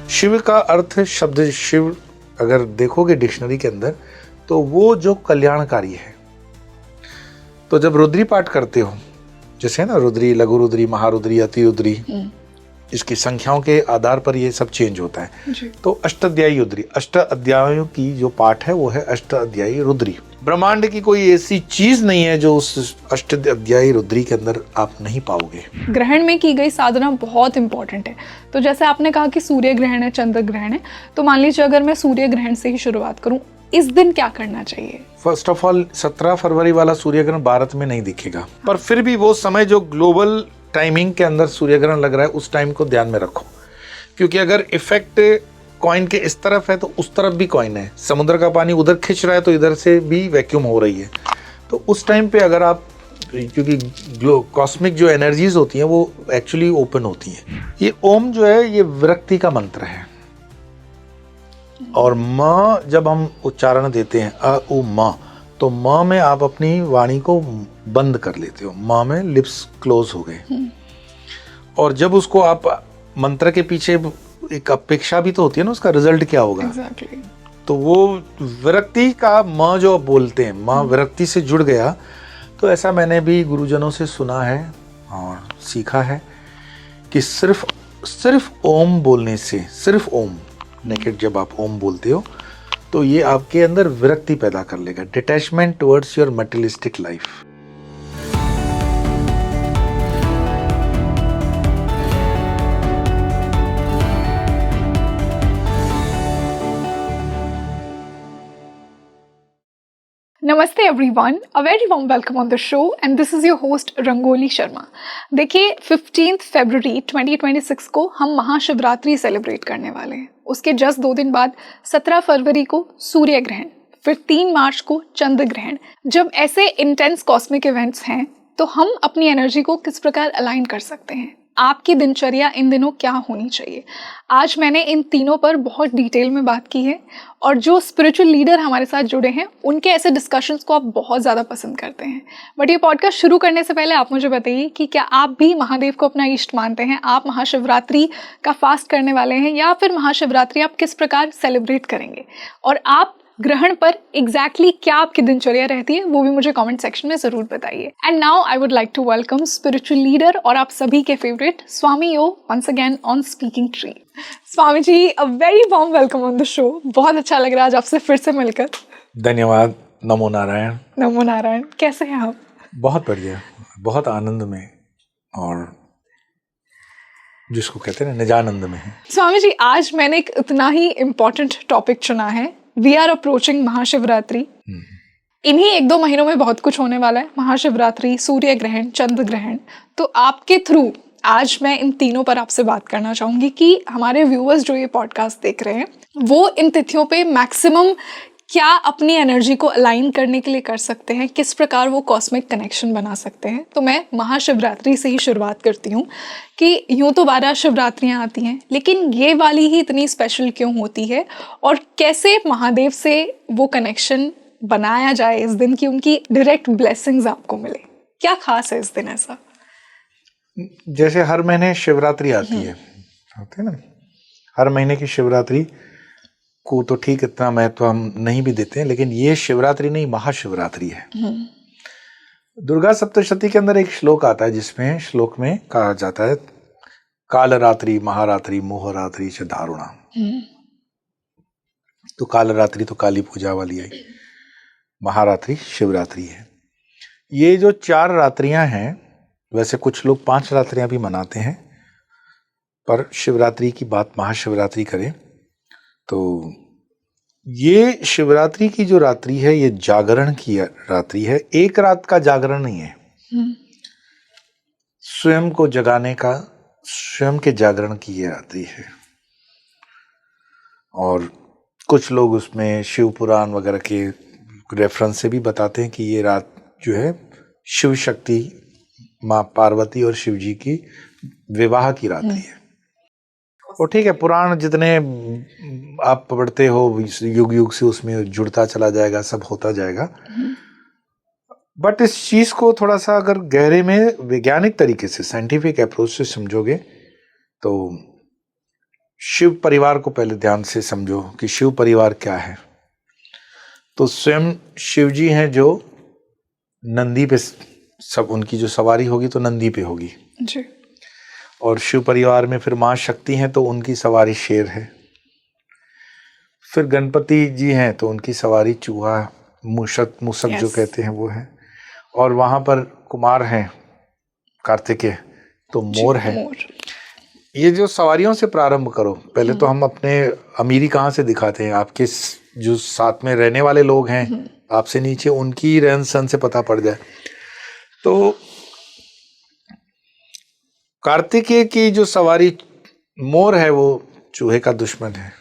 शिव का अर्थ, शब्द शिव अगर देखोगे डिक्शनरी के अंदर तो वो जो कल्याणकारी है। तो जब रुद्री पाठ करते हो, जैसे है ना रुद्री, लघु रुद्री, महारुद्री, अति रुद्री, इसकी संख्याओं के आधार पर ये सब चेंज होता है। तो अष्टाध्यायी रुद्री, अष्ट अध्यायों की जो पाठ है वो है अष्टाध्यायी रुद्री। ब्रह्मांड की कोई ऐसी चीज नहीं है जो उस अष्टाध्यायी रुद्री के अंदर आप नहीं पाओगे। ग्रहण में की गई साधना बहुत इंपॉर्टेंट है। तो जैसे आपने कहा कि सूर्य ग्रहण है, चंद्र ग्रहण है, तो मान लीजिए अगर मैं सूर्य ग्रहण से ही शुरुआत करूं, इस दिन क्या करना चाहिए? फर्स्ट ऑफ ऑल 17 फरवरी वाला सूर्य ग्रहण भारत में नहीं दिखेगा, पर फिर भी वो समय जो ग्लोबल टाइमिंग के अंदर सूर्य ग्रहण लग रहा है उस टाइम को ध्यान में रखो, क्योंकि अगर इफेक्ट कॉइन के इस तरफ है तो उस तरफ भी कॉइन है, समुद्र का पानी उधर खिंच रहा है तो इधर से भी वैक्यूम हो रही है। तो उस टाइम पे अगर आप, क्योंकि कॉस्मिक जो एनर्जीज होती हैं वो एक्चुअली ओपन होती हैं। ये ओम जो है ये विरक्ति का मंत्र है, और म जब हम उच्चारण देते हैं अ उ म, तो म में आप अपनी वाणी को बंद कर लेते हो, म में लिप्स क्लोज हो गए। और जब उसको आप मंत्र के पीछे एक अपेक्षा भी तो होती है ना, उसका रिजल्ट क्या होगा। Exactly. तो वो विरक्ति का म जो बोलते हैं, म विरक्ति से जुड़ गया। तो ऐसा मैंने भी गुरुजनों से सुना है और सीखा है कि सिर्फ ओम बोलने से, सिर्फ ओम नेकेड जब आप ओम बोलते हो तो ये आपके अंदर विरक्ति पैदा कर लेगा, detachment towards your materialistic life. नमस्ते everyone, a very warm welcome on the show and this is your host Rangoli Sharma. देखिए 15 फरवरी 2026 को हम महाशिवरात्रि सेलिब्रेट करने वाले हैं। उसके जस्ट 2 दिन बाद 17 फरवरी को सूर्य ग्रहण, फिर 3 मार्च को चंद्र ग्रहण। जब ऐसे इंटेंस कॉस्मिक इवेंट्स हैं तो हम अपनी एनर्जी को किस प्रकार अलाइन कर सकते हैं? आपकी दिनचर्या इन दिनों क्या होनी चाहिए? आज मैंने इन तीनों पर बहुत डिटेल में बात की है, और जो स्पिरिचुअल लीडर हमारे साथ जुड़े हैं उनके ऐसे डिस्कशंस को आप बहुत ज़्यादा पसंद करते हैं। बट ये पॉडकास्ट शुरू करने से पहले आप मुझे बताइए कि क्या आप भी महादेव को अपना इष्ट मानते हैं? आप महाशिवरात्रि का फास्ट करने वाले हैं, या फिर महाशिवरात्रि आप किस प्रकार सेलिब्रेट करेंगे? और आप ग्रहण पर एग्जैक्टली क्या आपकी दिनचर्या रहती है वो भी मुझे कमेंट सेक्शन में जरूर बताइए। And now I would like to welcome spiritual leader और आप सभी के फेवरेट स्वामी यो once again on Speaking Tree. Swami ji, a very warm welcome on the show. बहुत अच्छा लग रहा है आज आपसे फिर से मिलकर। धन्यवाद। नमो नारायण। नमो नारायण। कैसे हैं आप? बहुत बढ़िया, बहुत आनंद में, और जिसको कहते हैं ना निजानंद में है। स्वामी जी, आज मैंने एक इतना ही इम्पोर्टेंट टॉपिक चुना है। We are approaching Mahashivratri. इन्हीं 1-2 महीनों में बहुत कुछ होने वाला है। महाशिवरात्रि, सूर्य ग्रहण, चंद्र ग्रहण। तो आपके थ्रू आज मैं इन तीनों पर आपसे बात करना चाहूंगी कि हमारे व्यूअर्स जो ये पॉडकास्ट देख रहे हैं वो इन तिथियों पे मैक्सिमम क्या अपनी एनर्जी को अलाइन करने के लिए कर सकते हैं, किस प्रकार वो कॉस्मिक कनेक्शन बना सकते हैं। तो मैं महाशिवरात्रि से ही शुरुआत करती हूँ कि यूँ तो 12 शिवरात्रियाँ आती हैं, लेकिन ये वाली ही इतनी स्पेशल क्यों होती है, और कैसे महादेव से वो कनेक्शन बनाया जाए इस दिन की उनकी डायरेक्ट ब्लेसिंग्स आपको मिले? क्या खास है इस दिन ऐसा? जैसे हर महीने शिवरात्रि आती है, होते हैं ना, हर महीने की शिवरात्रि को तो ठीक इतना महत्व हम नहीं भी देते हैं, लेकिन ये शिवरात्रि नहीं, महाशिवरात्रि है। दुर्गा सप्तशती के अंदर एक श्लोक आता है जिसमें श्लोक में कहा जाता है काल रात्रि महारात्रि मोहरात्रि च दारुणा। तो काल रात्रि तो काली पूजा वाली आई, महारात्रि शिवरात्रि है। ये जो 4 रात्रियां हैं, वैसे कुछ लोग 5 रात्रियां भी मनाते हैं, पर शिवरात्रि की बात महाशिवरात्रि करें तो ये शिवरात्रि की जो रात्रि है ये जागरण की रात्रि है। एक रात का जागरण नहीं है, स्वयं को जगाने का, स्वयं के जागरण की ये रात्रि है। और कुछ लोग उसमें शिव पुराण वगैरह के रेफरेंस से भी बताते हैं कि ये रात जो है शिव शक्ति माँ पार्वती और शिव जी की विवाह की रात्रि है। और ठीक है, पुराण जितने आप पढ़ते हो युग युग से उसमें जुड़ता चला जाएगा, सब होता जाएगा। बट इस चीज को थोड़ा सा अगर गहरे में वैज्ञानिक तरीके से, साइंटिफिक अप्रोच से समझोगे तो शिव परिवार को पहले ध्यान से समझो कि शिव परिवार क्या है। तो स्वयं शिव जी हैं जो नंदी पे, सब उनकी जो सवारी होगी तो नंदी पे होगी जी। और शिव परिवार में फिर माँ शक्ति हैं तो उनकी सवारी शेर है। फिर गणपति जी हैं तो उनकी सवारी चूहा, मूसक जो कहते हैं वो है। और वहां पर कुमार हैं कार्तिकेय तो मोर है। ये जो सवारियों से प्रारंभ करो, पहले तो हम अपने अमीरी कहाँ से दिखाते हैं, आपके जो साथ में रहने वाले लोग हैं आपसे नीचे, उनकी रहन सहन से पता पड़ जाए। तो कार्तिकेय की जो सवारी मोर है वो चूहे का दुश्मन है।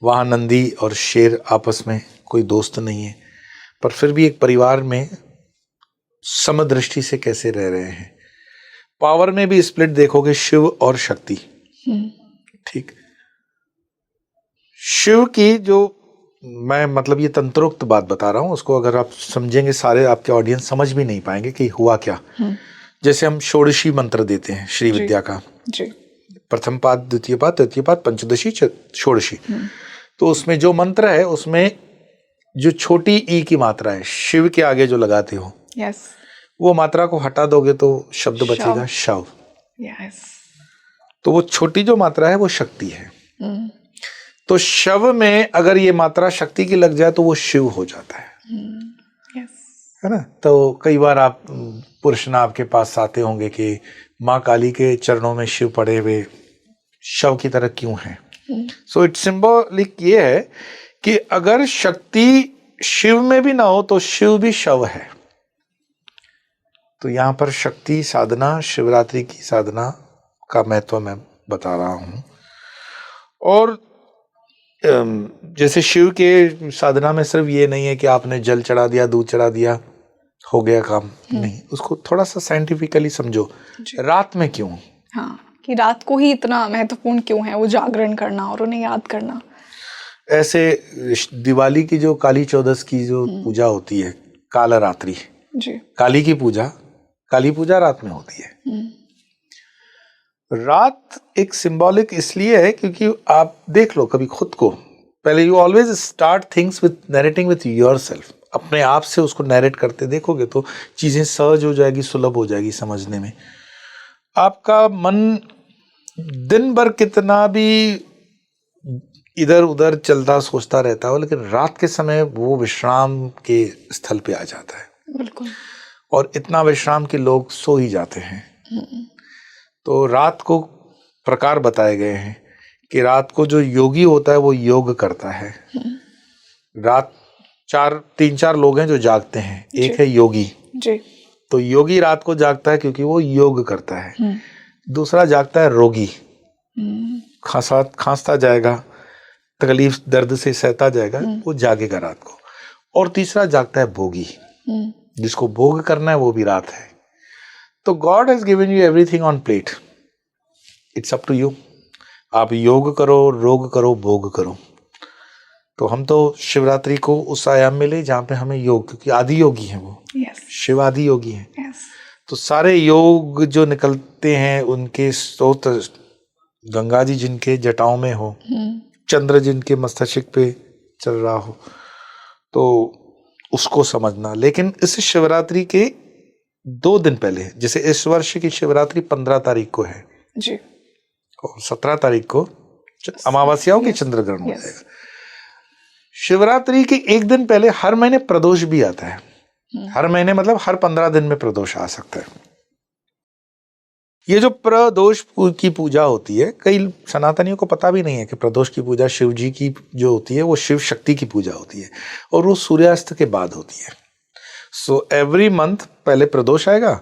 वहां नंदी और शेर आपस में कोई दोस्त नहीं है, पर फिर भी एक परिवार में समदृष्टि से कैसे रह रहे हैं। पावर में भी स्प्लिट देखोगे, शिव और शक्ति। ठीक, शिव की जो मैं मतलब ये तंत्रोक्त बात बता रहा हूं, उसको अगर आप समझेंगे सारे आपके ऑडियंस समझ भी नहीं पाएंगे कि हुआ क्या। जैसे हम षोडशी मंत्र देते हैं श्री विद्या का जी। प्रथम पाद, द्वितीय पाद, तृतीय पाद, पंचदशी, षोडशी। तो उसमें जो मंत्र है उसमें जो छोटी ई की मात्रा है शिव के आगे जो लगाते हो, वो मात्रा को हटा दोगे तो शब्द बचेगा शव। तो वो छोटी जो मात्रा है वो शक्ति है। तो शव में अगर ये मात्रा शक्ति की लग जाए तो वो शिव हो जाता है ना। तो कई बार आप पुरुष ना आपके पास आते होंगे कि माँ काली के चरणों में शिव पड़े हुए शव की तरह क्यों हैं। सो इट्स सिंबॉलिक ये है कि अगर शक्ति शिव में भी ना हो तो शिव भी शव है। तो यहाँ पर शक्ति साधना, शिवरात्रि की साधना का महत्व मैं बता रहा हूँ। और जैसे शिव के साधना में सिर्फ ये नहीं है कि आपने जल चढ़ा दिया, दूध चढ़ा दिया, हो गया काम, नहीं, उसको थोड़ा सा साइंटिफिकली समझो। रात में क्यों, हाँ, कि रात को ही इतना महत्वपूर्ण क्यों है वो जागरण करना और उन्हें याद करना। ऐसे दिवाली की जो काली चौदस की जो पूजा होती है, कालरात्रि जी, काली पूजा रात में होती है। रात एक सिंबॉलिक इसलिए है क्योंकि आप देख लो कभी खुद को, पहले you always start things with narrating with yourself. अपने आप से उसको नरेट करते देखोगे तो चीजें सहज हो जाएगी, सुलभ हो जाएगी समझने में। आपका मन दिन भर कितना भी इधर उधर चलता सोचता रहता हो, लेकिन रात के समय वो विश्राम के स्थल पे आ जाता है। बिल्कुल। और इतना विश्राम के लोग सो ही जाते हैं। तो रात को प्रकार बताए गए हैं कि रात को जो योगी होता है वो योग करता है। रात 3-4 लोग हैं जो जागते हैं, एक है योगी जी। तो योगी रात को जागता है क्योंकि वो योग करता है। दूसरा जागता है रोगी, खांसता जाएगा, तकलीफ दर्द से सहता जाएगा, वो जागेगा रात को। और तीसरा जागता है भोगी, जिसको भोग करना है वो भी रात है। तो God has given you everything on plate, it's up to you. आप योग करो, रोग करो, भोग करो। तो हम तो शिवरात्रि को उस आयाम में ले जहाँ पे हमें योग, क्योंकि आदि योगी हैं वो, शिव आदि योगी हैं। तो सारे योग जो निकलते हैं उनके स्रोत गंगा जी जिनके जटाओं में हो, चंद्र जिनके मस्तक पे चल रहा हो, तो उसको समझना। लेकिन इस शिवरात्रि के 2 दिन पहले, जैसे इस वर्ष की शिवरात्रि 15 तारीख को है जी, और 17 तारीख को अमावस्याओं की चंद्र ग्रहण हो जाएगा। शिवरात्रि के 1 दिन पहले हर महीने प्रदोष भी आता है। हर महीने मतलब हर 15 दिन में प्रदोष आ सकता है। ये जो प्रदोष की पूजा होती है, कई सनातनियों को पता भी नहीं है कि प्रदोष की पूजा शिव जी की जो होती है वो शिव शक्ति की पूजा होती है, और वो सूर्यास्त के बाद होती है। सो एवरी मंथ पहले प्रदोष आएगा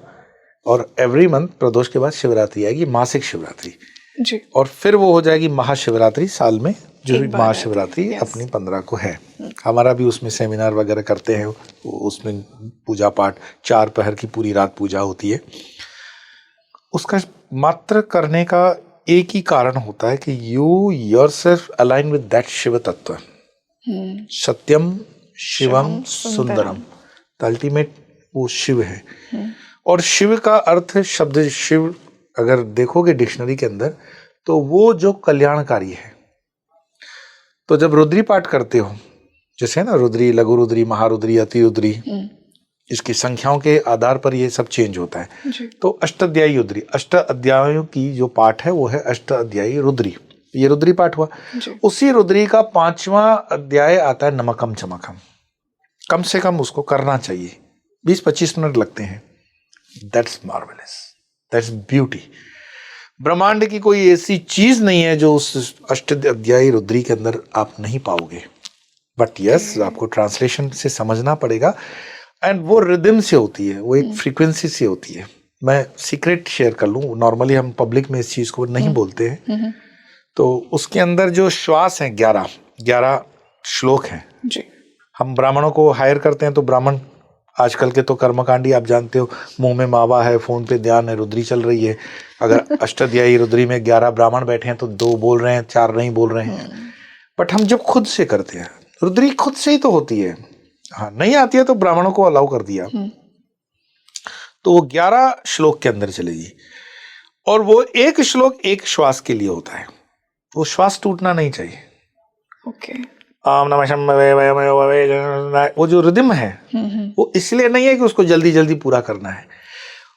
और एवरी मंथ प्रदोष के बाद शिवरात्रि आएगी, मासिक शिवरात्रि जी। और फिर वो हो जाएगी महाशिवरात्रि साल में, जो महाशिवरात्रि अपनी 15 को है। हमारा भी उसमें सेमिनार वगैरह करते हैं, उसमें पूजा पाठ 4 पहर की पूरी रात पूजा होती है। उसका मात्र करने का एक ही कारण होता है कि you yourself align with that Shiv tattva. सत्यम शिवम सुंदरम, अल्टीमेट वो शिव है। और शिव का अर्थ, शब्द शिव अगर देखोगे डिक्शनरी के अंदर तो वो जो कल्याणकारी है। तो जब रुद्री पाठ करते हो, जैसे है ना रुद्री, लघु रुद्री, महारुद्री, अति रुद्री, इसकी संख्याओं के आधार पर ये सब चेंज होता है। तो अष्टाध्यायी रुद्री, अष्ट अध्यायों की जो पाठ है वो है अष्टाध्यायी रुद्री, ये रुद्री पाठ हुआ। उसी रुद्री का 5वां अध्याय आता है नमकम चमकम। कम से कम उसको करना चाहिए, 20-25 मिनट लगते हैं। That's marvellous, that's beauty. ब्रह्मांड की कोई ऐसी चीज नहीं है जो उस अष्टाध्यायी रुद्री के अंदर आप नहीं पाओगे। बट यस, आपको ट्रांसलेशन से समझना पड़ेगा। एंड वो रिदम से होती है, वो एक फ्रीक्वेंसी से होती है। मैं सीक्रेट शेयर कर लूं, नॉर्मली हम पब्लिक में इस चीज को नहीं बोलते हैं। तो उसके अंदर जो श्वास हैं 11 श्लोक हैं। हम ब्राह्मणों को हायर करते हैं, तो ब्राह्मण आजकल के तो कर्मकांडी, आप जानते हो, मुंह में मावा है, फोन पे ध्यान है, रुद्री चल रही है। अगर अष्टाध्यायी रुद्री में 11 ब्राह्मण बैठे हैं तो 2 बोल रहे हैं, 4 नहीं बोल रहे हैं। बट हम जब खुद से करते हैं, रुद्री खुद से ही तो होती है। हाँ, नहीं आती है तो ब्राह्मणों को अलाउ कर दिया, तो वो 11 श्लोक के अंदर चलेगी। और वो एक श्लोक एक श्वास के लिए होता है, वो श्वास टूटना नहीं चाहिए। ओम नमः शंभवे वयमयो ववे, वो जो रिदम है वो इसलिए नहीं है कि उसको जल्दी जल्दी पूरा करना है।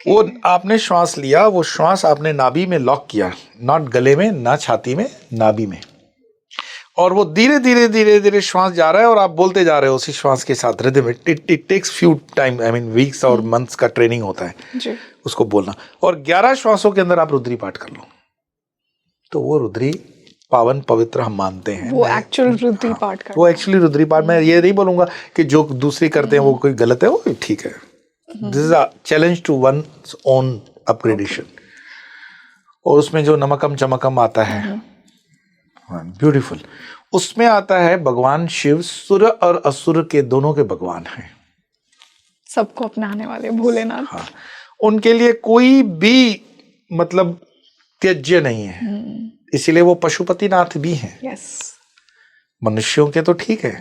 वो आपने श्वास लिया, वो श्वास आपने नाभि में लॉक किया, नॉट गले में, ना छाती में, नाभि में। और वो धीरे धीरे धीरे धीरे श्वास जा रहा है और आप बोलते जा रहे हो उसी श्वास के साथ rhythm. It takes few time, I mean weeks और मंथ्स का ट्रेनिंग होता है उसको बोलना। और 11 श्वासों के अंदर आप रुद्री पाठ कर लो, तो वो रुद्री पावन पवित्र हम मानते हैं। वो एक्चुअल रुद्री पाठ करते हैं। वो एक्चुअली रुद्री पाठ, मैं ये नहीं बोलूंगा कि जो दूसरी करते हैं वो कोई गलत है, वो ठीक है। This is a challenge to one's own upgradation. और उसमें जो नमकम चमकम आता है, ब्यूटीफुल, उसमें आता है भगवान शिव सुर और असुर के दोनों के भगवान हैं, सबको अपनाने वाले भोलेनाथ। हाँ, उनके लिए कोई भी मतलब त्याज्य नहीं है, इसीलिए वो पशुपतिनाथ भी हैं। मनुष्यों के तो ठीक है।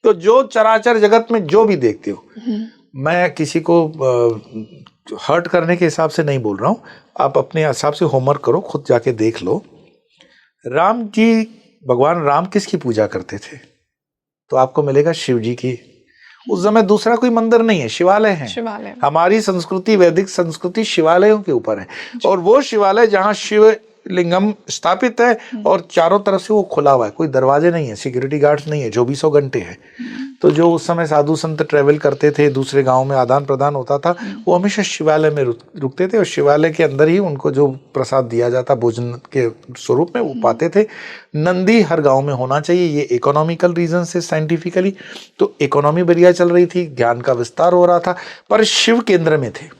तो जो चराचर जगत में जो भी देखते हो, मैं किसी को हर्ट करने के हिसाब से नहीं बोल रहा हूं, आप अपने हिसाब से होमवर्क करो, खुद जाके देख लो। राम जी, भगवान राम किसकी पूजा करते थे? तो आपको मिलेगा शिव जी की। उस समय दूसरा कोई मंदिर नहीं है, शिवालय है। हमारी संस्कृति, वैदिक संस्कृति शिवालयों के ऊपर है। और वो शिवालय जहाँ शिव लिंगम स्थापित है और चारों तरफ से वो खुला हुआ है, कोई दरवाजे नहीं है, सिक्योरिटी गार्ड्स नहीं है, 24 घंटे है। तो जो उस समय साधु संत ट्रेवल करते थे, दूसरे गांव में आदान प्रदान होता था, वो हमेशा शिवालय में रुकते थे और शिवालय के अंदर ही उनको जो प्रसाद दिया जाता भोजन के स्वरूप में वो पाते थे। नंदी हर गांव में होना चाहिए, ये इकोनॉमिकल रीजन से, साइंटिफिकली तो इकोनॉमी बढ़िया चल रही थी, ज्ञान का विस्तार हो रहा था, पर शिव केंद्र में थे।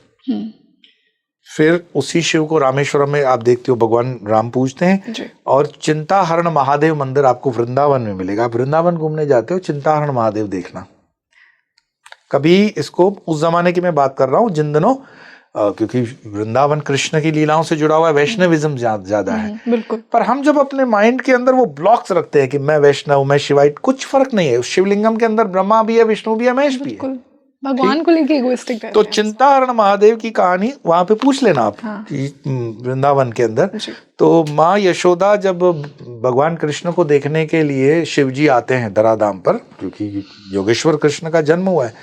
फिर उसी शिव को रामेश्वरम में आप देखते हो भगवान राम पूजते हैं। और चिंताहरण महादेव मंदिर आपको वृंदावन में मिलेगा। आप वृंदावन घूमने जाते हो, चिंताहरण महादेव देखना कभी। इसको उस जमाने की मैं बात कर रहा हूँ जिन दिनों, क्योंकि वृंदावन कृष्ण की लीलाओं से जुड़ा हुआ है, वैष्णविज्म ज्यादा है। बिल्कुल। पर हम जब अपने माइंड के अंदर वो ब्लॉक्स रखते हैं कि मैं वैष्णव, मैं शिवाइट, कुछ फर्क नहीं है। शिवलिंगम के अंदर ब्रह्मा भी है, विष्णु भी है, महेश भी है, भगवान को लेके इगोइस्टिक रहते तो हैं। चिंताहरण महादेव की कहानी वहां पे पूछ लेना आप। वृंदावन के अंदर तो माँ यशोदा जब भगवान कृष्ण को देखने के लिए शिव जी आते हैं धराधाम पर, क्योंकि योगेश्वर कृष्ण का जन्म हुआ है,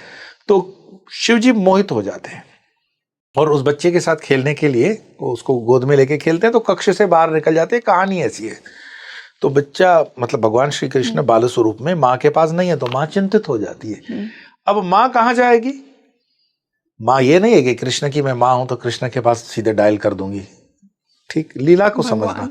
तो शिव जी मोहित हो जाते हैं और उस बच्चे के साथ खेलने के लिए उसको गोद में लेके खेलते हैं, तो कक्ष से बाहर निकल जाते हैं। कहानी ऐसी है। तो बच्चा, मतलब भगवान श्री कृष्ण बाल स्वरूप में माँ के पास नहीं है, तो माँ चिंतित हो जाती है। अब माँ कहाँ जाएगी? माँ ये नहीं है कि कृष्ण की मैं माँ हूं तो कृष्ण के पास सीधे डायल कर दूंगी। ठीक, लीला को समझना।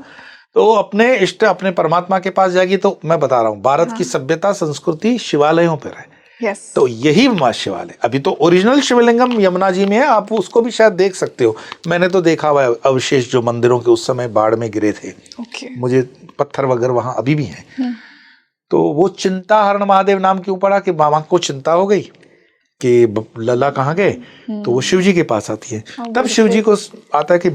तो अपने इष्ट, अपने परमात्मा के पास जाएगी। तो मैं बता रहा हूँ, भारत की सभ्यता संस्कृति शिवालयों पर है। तो यही माँ शिवालय। अभी तो ओरिजिनल शिवलिंगम यमुना जी में है, आप उसको भी शायद देख सकते हो। मैंने तो देखा हुआ है अवशेष जो मंदिरों के उस समय बाढ़ में गिरे थे। मुझे पत्थर वगैरह वहां अभी भी हैं। तो वो चिंताहरण महादेव नाम क्यों पड़ा? कि मामा को चिंता हो गई कि लल्ला कहाँ गए, तो वो शिव जी के पास आती है। तब शिव जी को आता है कि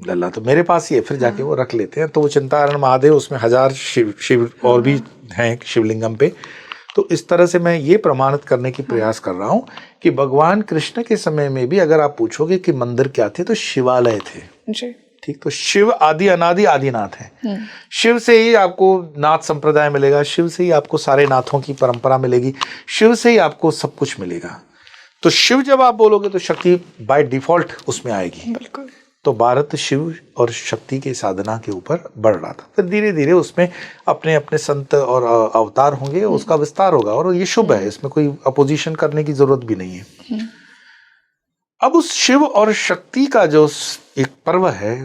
लल्ला तो मेरे पास ही है, फिर जाके वो रख लेते हैं। तो वो चिंताहरण महादेव, उसमें 1000 शिव और भी हैं शिवलिंगम पे। तो इस तरह से मैं ये प्रमाणित करने की प्रयास कर रहा हूँ कि भगवान कृष्ण के समय में भी अगर आप पूछोगे कि मंदिर क्या थे, तो शिवालय थे। ठीक, तो शिव आदि अनादि आदिनाथ है। शिव से ही आपको नाथ संप्रदाय मिलेगा, शिव से ही आपको सारे नाथों की परंपरा मिलेगी, शिव से ही आपको सब कुछ मिलेगा। तो शिव जब आप बोलोगे तो शक्ति बाय डिफॉल्ट उसमें आएगी। बिल्कुल। तो भारत शिव और शक्ति की साधना के ऊपर बढ़ रहा था। फिर धीरे धीरे उसमें अपने अपने संत और अवतार होंगे, उसका विस्तार होगा, और ये शुभ है, इसमें कोई अपोजिशन करने की जरूरत भी नहीं है। अब उस शिव और शक्ति का जो एक पर्व है,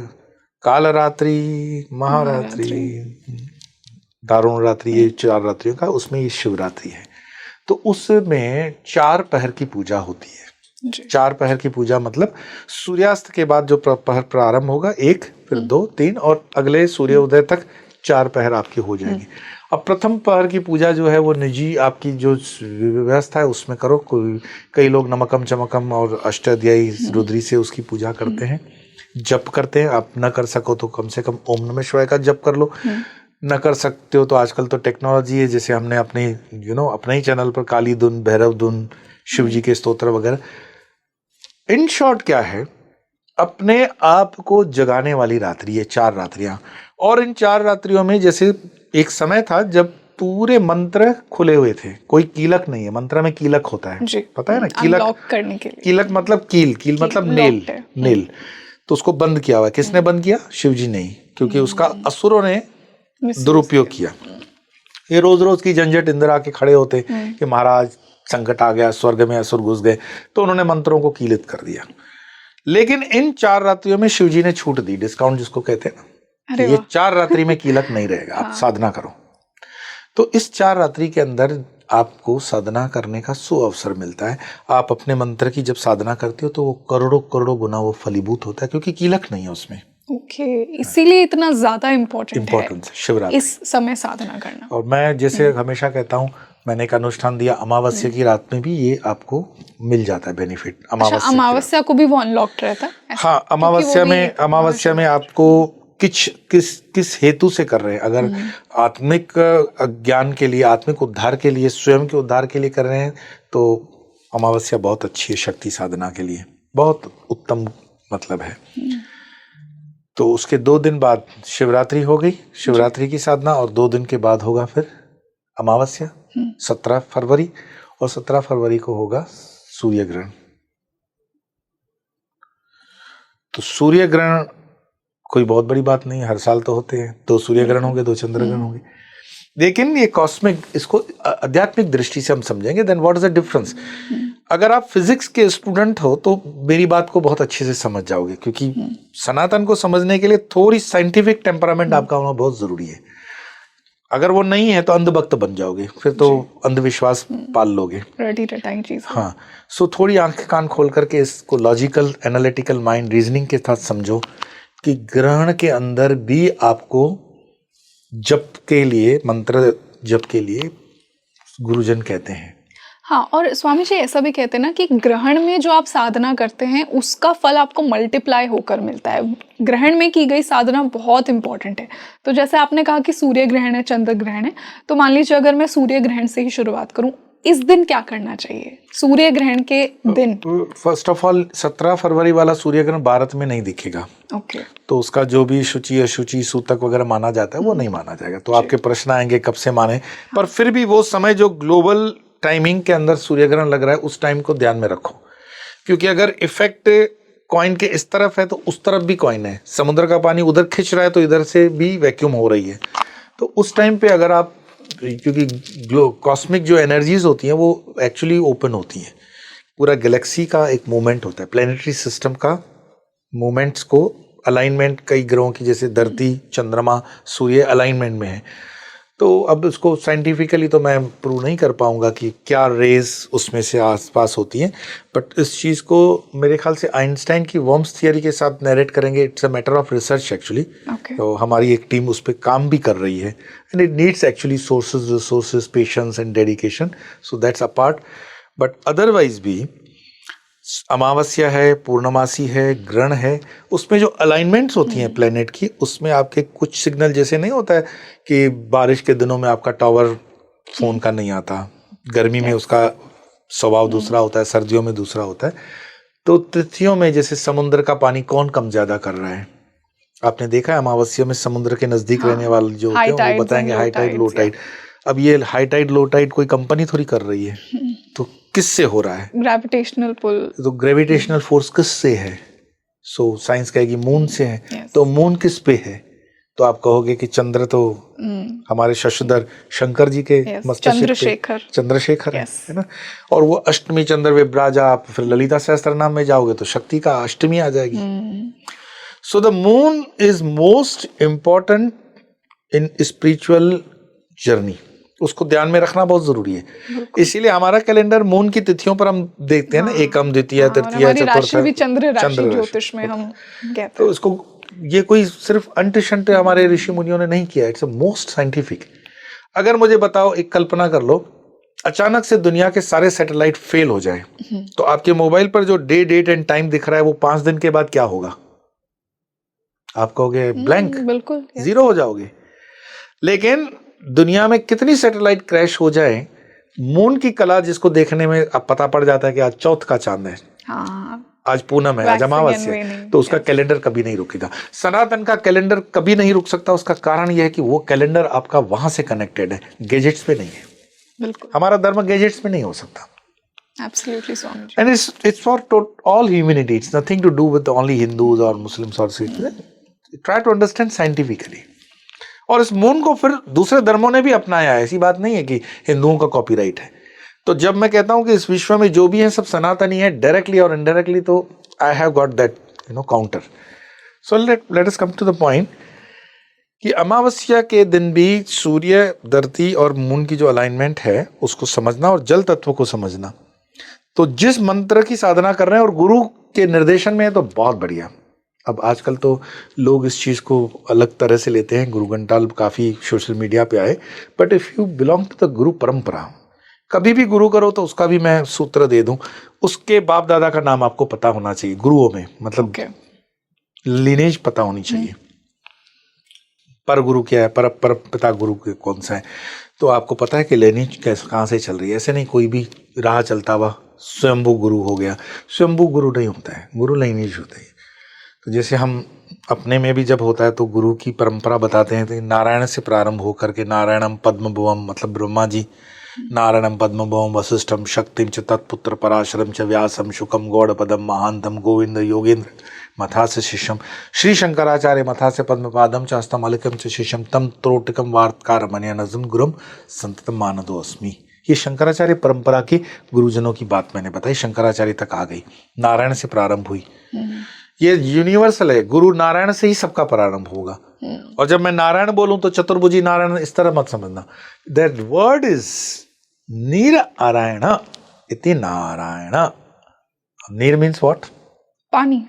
कालरात्रि, महारात्रि, दारुण रात्रि, ये 4 रात्रियों का, उसमें ये शिवरात्रि है। तो उसमें 4 पहर की पूजा होती है। 4 पहर की पूजा मतलब सूर्यास्त के बाद जो पहर प्रारंभ होगा, 1, फिर 2, 3 और अगले सूर्योदय तक 4 पहर आपकी हो जाएगी। अब प्रथम पहर की पूजा जो है वो निजी आपकी जो व्यवस्था है उसमें करो। कई लोग नमकम चमकम और अष्टाध्यायी रुद्री से उसकी पूजा करते हैं, जप करते हैं। आप न कर सको तो कम से कम ओम नमः शिवाय का जप कर लो। न कर सकते हो तो आजकल तो टेक्नोलॉजी है, जैसे हमने अपने अपने ही चैनल पर काली धुन, भैरव धुन, शिव जी के स्तोत्र वगैरह। इन शॉर्ट क्या है, अपने आप को जगाने वाली रात्रि है 4 रात्रियां। और इन 4 रात्रियों में जैसे एक समय था जब पूरे मंत्र खुले हुए थे, कोई कीलक नहीं है। मंत्र में कीलक होता है, पता है ना, कीलक अनलॉक करने के लिए। कीलक मतलब कील मतलब नेल। तो उसको बंद किया हुआ है। किसने बंद किया? शिव जी नहीं, क्योंकि उसका असुरों ने दुरुपयोग किया। ये रोज रोज की झंझट इंद्र आके खड़े होते कि महाराज संकट आ गया, स्वर्ग में असुर घुस गए, तो उन्होंने मंत्रों को कीलित कर दिया। लेकिन इन 4 रात्रियों में शिव जी ने छूट दी, डिस्काउंट जिसको कहते हैं ना, कि ये 4 रात्रि में कीलक नहीं रहेगा, आप साधना करो। तो इस 4 रात्रि के अंदर आपको साधना करने का सुअवसर मिलता है। आप अपने मंत्र की जब साधना करते हो तो वो करोड़ों करोड़ों गुना वो फलीभूत होता है, क्योंकि कीलक नहीं है उसमें। ओके, इसीलिए इतना ज्यादा इम्पोर्टेंट है शिवरात्रि इस समय साधना करना। और मैं जैसे हमेशा कहता हूँ, मैंने एक अनुष्ठान दिया अमावस्या की रात में भी, ये आपको मिल जाता है बेनिफिट। अमावस्या को भी वो अनलॉक्ड रहता है? हाँ, अमावस्या में आपको किस हेतु से कर रहे हैं। अगर आत्मिक ज्ञान के लिए, आत्मिक उद्धार के लिए, स्वयं के उद्धार के लिए कर रहे हैं तो अमावस्या बहुत अच्छी है शक्ति साधना के लिए, बहुत उत्तम मतलब है। तो उसके 2 दिन बाद शिवरात्रि हो गई, शिवरात्रि की साधना, और 2 दिन के बाद होगा फिर अमावस्या 17 फरवरी, और 17 फरवरी को होगा सूर्य ग्रहण। तो सूर्य ग्रहण कोई बहुत बड़ी बात नहीं है, हर साल तो होते हैं। 2 सूर्य ग्रहण होंगे, 2 चंद्र ग्रहण होंगे। लेकिन ये कॉस्मिक, इसको आध्यात्मिक दृष्टि से हम समझेंगे, then what is the difference. अगर आप फिजिक्स के स्टूडेंट हो तो मेरी बात को बहुत अच्छे से समझ जाओगे, क्योंकि सनातन को समझने के लिए थोड़ी साइंटिफिक टेम्परामेंट आपका होना बहुत जरूरी है। अगर वो नहीं है तो अंधभक्त बन जाओगे, फिर तो अंधविश्वास पाल लोगे। हाँ, सो थोड़ी आंखें कान खोल करके इसको लॉजिकल, एनालिटिकल माइंड, रीजनिंग के साथ समझो कि ग्रहण के अंदर भी आपको जप के लिए, मंत्र जप के लिए गुरुजन कहते हैं। हाँ, और स्वामी जी ऐसा भी कहते हैं ना कि ग्रहण में जो आप साधना करते हैं उसका फल आपको मल्टीप्लाई होकर मिलता है। ग्रहण में की गई साधना बहुत इंपॉर्टेंट है। तो जैसे आपने कहा कि सूर्य ग्रहण है, चंद्र ग्रहण है, तो मान लीजिए अगर मैं सूर्य ग्रहण से ही शुरुआत करूं, इस दिन क्या करना चाहिए सूर्य ग्रहण के दिन? फर्स्ट ऑफ ऑल 17 फरवरी वाला सूर्य ग्रहण भारत में नहीं दिखेगा। ओके। तो उसका जो भी शुचि अशुचि सूतक वगैरह माना जाता है वो नहीं माना जाएगा। तो आपके प्रश्न आएंगे कब से माने, पर फिर भी वो समय जो ग्लोबल टाइमिंग के अंदर सूर्य ग्रहण लग रहा है उस टाइम को ध्यान में रखो, क्योंकि अगर इफेक्ट कॉइन के इस तरफ है तो उस तरफ भी कॉइन है, समुद्र का पानी उधर खिंच रहा है तो इधर से भी वैक्यूम हो रही है। तो उस टाइम पे अगर आप, क्योंकि कॉस्मिक जो एनर्जीज होती हैं वो एक्चुअली ओपन होती हैं, पूरा गैलेक्सी का एक मूवमेंट होता है, प्लेनेटरी सिस्टम का मूवमेंट्स को अलाइनमेंट, कई ग्रहों की जैसे धरती, चंद्रमा, सूर्य अलाइनमेंट में है। तो अब इसको साइंटिफिकली तो मैं प्रूव नहीं कर पाऊंगा कि क्या रेज उसमें से आसपास होती हैं, बट इस चीज़ को मेरे ख्याल से आइंस्टाइन की वर्म्स थियरी के साथ नरेट करेंगे। It's a matter of research actually. तो हमारी एक टीम उस पर काम भी कर रही है, and it needs actually sources, resources, patience and dedication, so that's a part. But otherwise भी अमावस्या है, पूर्णमासी है, ग्रहण है, उसमें जो अलाइनमेंट्स होती हैं प्लेनेट की, उसमें आपके कुछ सिग्नल, जैसे नहीं होता है कि बारिश के दिनों में आपका टावर फोन का नहीं आता, गर्मी में उसका स्वभाव दूसरा होता है, सर्दियों में दूसरा होता है। तो तिथियों में जैसे समुद्र का पानी कौन कम ज्यादा कर रहा है, आपने देखा है अमावस्या में समुद्र के नजदीक हाँ, रहने वाले जो होते high हैं वो tides बताएंगे and low high tide low tides, tide. अब ये हाई टाइड लो टाइड कोई कंपनी थोड़ी कर रही है, तो किससे हो रहा है? Gravitational pull. तो ग्रेविटेशनल फोर्स किससे है? सो साइंस कहेगी मून से है। Yes. तो मून किस पे है? तो आप कहोगे कि चंद्र तो हमारे शशधर शंकर जी के Yes, मस्तिष्क पे चंद्रशेखर। चंद्रशेखर Yes. है ना। और वो अष्टमी चंद्र विभ्राजा, आप फिर ललिता सहस्त्र नाम में जाओगे तो शक्ति का अष्टमी आ जाएगी। So the moon is most important in spiritual journey, उसको ध्यान में रखना बहुत जरूरी है। इसीलिए हमारा कैलेंडर मून की तिथियों पर हम देखते हैं ना, एकम द्वितीय तृतीय राशि भी चतुर्थ, चंद्र राशि राशि। ज्योतिष में हम कहते तो हैं। इसको ये कोई सिर्फ अंट शंट हमारे ऋषि मुनियों ने नहीं किया, इट्स मोस्ट साइंटिफिक। अगर मुझे बताओ, एक कल्पना कर लो, अचानक से दुनिया के सारे सैटेलाइट फेल हो जाए, तो आपके मोबाइल पर जो डेट एंड टाइम दिख रहा है वो 5 दिन के बाद क्या होगा? आप कहोगे ब्लैंक, बिल्कुल जीरो हो जाओगे। लेकिन दुनिया में कितनी सैटेलाइट क्रैश हो जाए, मून की कला जिसको देखने में अब पता पड़ जाता है कि आज चौथ का चांद है, आज पूनम है, आज अमावस्या है, तो उसका कैलेंडर कभी नहीं रुकेगा। सनातन का कैलेंडर कभी नहीं रुक सकता। उसका कारण यह है कि वो कैलेंडर आपका वहां से कनेक्टेड है, गैजेट्स पे नहीं है। बिल्कुल, हमारा धर्म गैजेट्स पे नहीं हो सकता। Absolutely, Swamiji. And it's for all humanity. It's nothing to do with only Hindus or Muslims or Sikhs. Try to understand scientifically. और इस मून को फिर दूसरे धर्मों ने भी अपनाया है, ऐसी बात नहीं है कि हिंदुओं का कॉपीराइट है। तो जब मैं कहता हूं कि इस विश्व में जो भी है सब सनातनी है, डायरेक्टली और इनडायरेक्टली, तो I have got that counter. So let us come to the point कि अमावस्या के दिन भी सूर्य, धरती और मून की जो अलाइनमेंट है उसको समझना और जल तत्व को समझना। तो जिस मंत्र की साधना कर रहे हैं और गुरु के निर्देशन में है तो बहुत बढ़िया। अब आजकल तो लोग इस चीज़ को अलग तरह से लेते हैं, गुरु घंटाल काफ़ी सोशल मीडिया पे आए, but if you belong to the guru parampara, कभी भी गुरु करो तो उसका भी मैं सूत्र दे दूं, उसके बाप दादा का नाम आपको पता होना चाहिए गुरुओं में, मतलब लिनेज पता होनी चाहिए। पर गुरु क्या है, पर पिता गुरु के कौन सा है, तो आपको पता है कि लिनेज कैसे कहाँ से चल रही है। ऐसे नहीं कोई भी राह चलता हुआ स्वयंभू गुरु हो गया, स्वयंभू गुरु नहीं होता है, गुरु लिनेज होता है। तो जैसे हम अपने में भी जब होता है तो गुरु की परंपरा बताते हैं, तो नारायण से प्रारंभ होकर के नारायणम पद्मभुवम, मतलब ब्रह्मा जी, नारायणम पद्मभुवम वशिष्ठम शक्तिम च तत्पुत्र पराशरम च व्यासम शुकम गौड़पदम महांतम गोविंद योगेंद्र मथा से शिष्यम श्री शंकराचार्य मथा से पद्मपादम च हस्तम अलिकम च शिष्यम तम त्रोटिकम वार्तकार मनयनजम गुरुम संततम मानदो अस्मि। ये शंकराचार्य परंपरा की गुरुजनों की बात मैंने बताई, शंकराचार्य तक आ गई, नारायण से प्रारंभ हुई। ये यूनिवर्सल है, गुरु नारायण से ही सबका प्रारंभ होगा। और जब मैं नारायण बोलूं तो चतुर्भुजी नारायण इस तरह मत समझना। दैट वर्ड इज नीरारायण इति नारायण। नीर मीन्स व्हाट? पानी,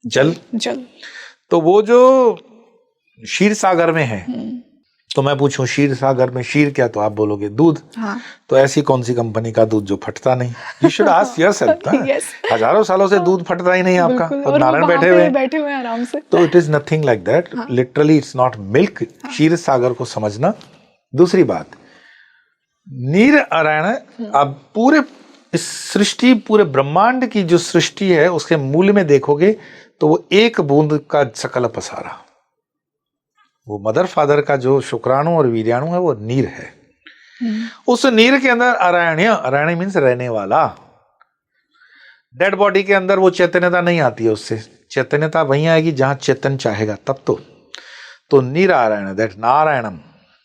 जल। जल। तो वो जो क्षीर सागर में है, तो मैं पूछूं क्षीर सागर में क्षीर क्या, तो आप बोलोगे दूध। हाँ। तो ऐसी कौन सी कंपनी का दूध जो फटता नहीं? You should ask yourself. हजारों सालों से दूध फटता ही नहीं आपका, और नारायण बैठे हुए आराम से। तो it is nothing like that, literally it's not milk. Kshir Sagar को समझना। दूसरी बात, नीर नारायण, आप पूरे इस सृष्टि, पूरे ब्रह्मांड की जो सृष्टि है उसके मूल में देखोगे तो वो एक बूंद का सकल पसारा, वो मदर फादर का जो शुक्राणु और वीर्याणु है वो नीर है। उस नीर के अंदर अरायण्य, अरायण्य मीन्स रहने वाला। डेड बॉडी के अंदर वो चैतन्यता नहीं आती है, उससे चैतन्यता वहीं आएगी जहां चेतन चाहेगा तब। तो नीरारायण, दैट नारायणम।